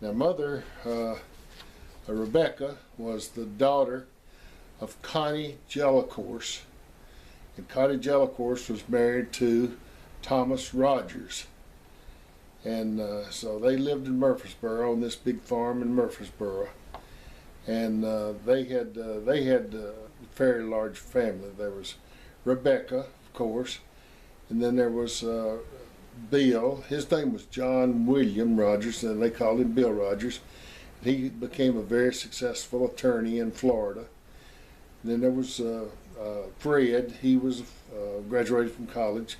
Now, mother, Rebecca, was the daughter of Connie Jellicourse, and Connie Jellicourse was married to Thomas Rogers. And so they lived in Murfreesboro on this big farm in Murfreesboro, and they had a very large family. There was Rebecca, of course, and then there was Bill. His name was John William Rogers, and they called him Bill Rogers. He became a very successful attorney in Florida. And then there was Fred. He was graduated from college.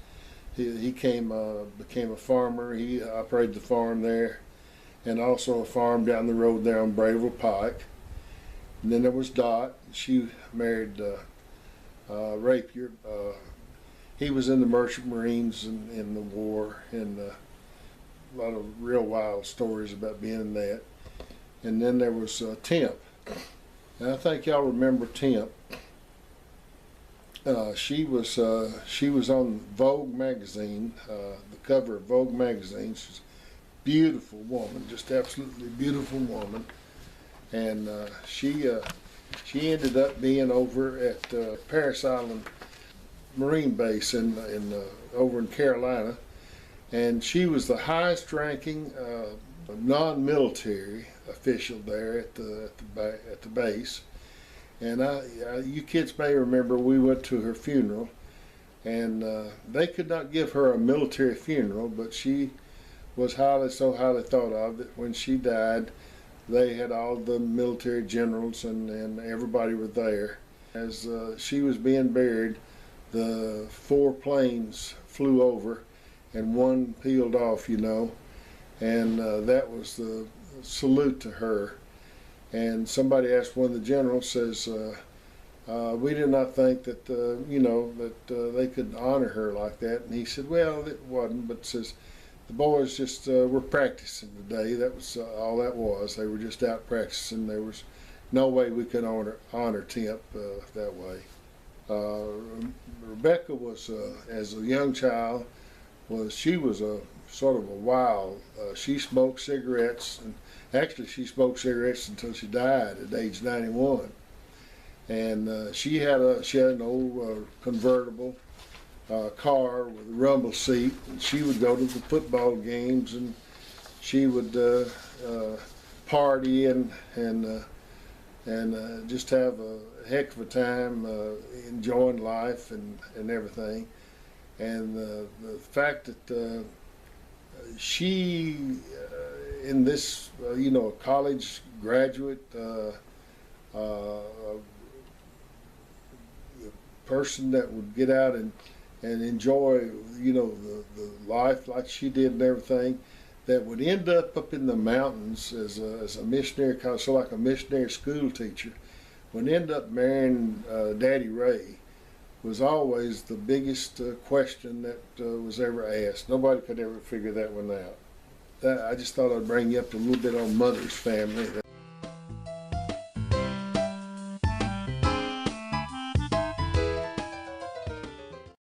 He became a farmer. He operated the farm there, and also a farm down the road there on Brayville Pike. And then there was Dot. She married Rapier. He was in the Merchant Marines in the war, and a lot of real wild stories about being in that. And then there was Temp. And I think y'all remember Temp. She was on Vogue magazine, the cover of Vogue magazine. She's a beautiful woman, just absolutely beautiful woman. And she ended up being over at Paris Island Marine Base over in Carolina, and she was the highest-ranking non-military official there at the base. And you kids may remember we went to her funeral, and they could not give her a military funeral, but she was so highly thought of that when she died, they had all the military generals and everybody were there. As she was being buried, the 4 planes flew over and one peeled off, you know, and that was the salute to her. And somebody asked one of the generals, says, we did not think that, they could honor her like that. And he said, well, it wasn't, but says, the boys just were practicing today. That was all that was. They were just out practicing. There was no way we could honor Temp that way. Rebecca was, as a young child, she was a sort of a wild. She smoked cigarettes, and actually she smoked cigarettes until she died at age 91. And she had an old convertible car with a rumble seat, and she would go to the football games, and she would party and just have a heck of a time enjoying life and everything. And the fact that she, in this, a college graduate, person that would get out and enjoy, the life like she did and everything, that would end up in the mountains as a missionary, kind of like a missionary school teacher, would end up marrying Daddy Ray, was always the biggest question that was ever asked. Nobody could ever figure that one out. I just thought I'd bring you up to a little bit on Mother's family.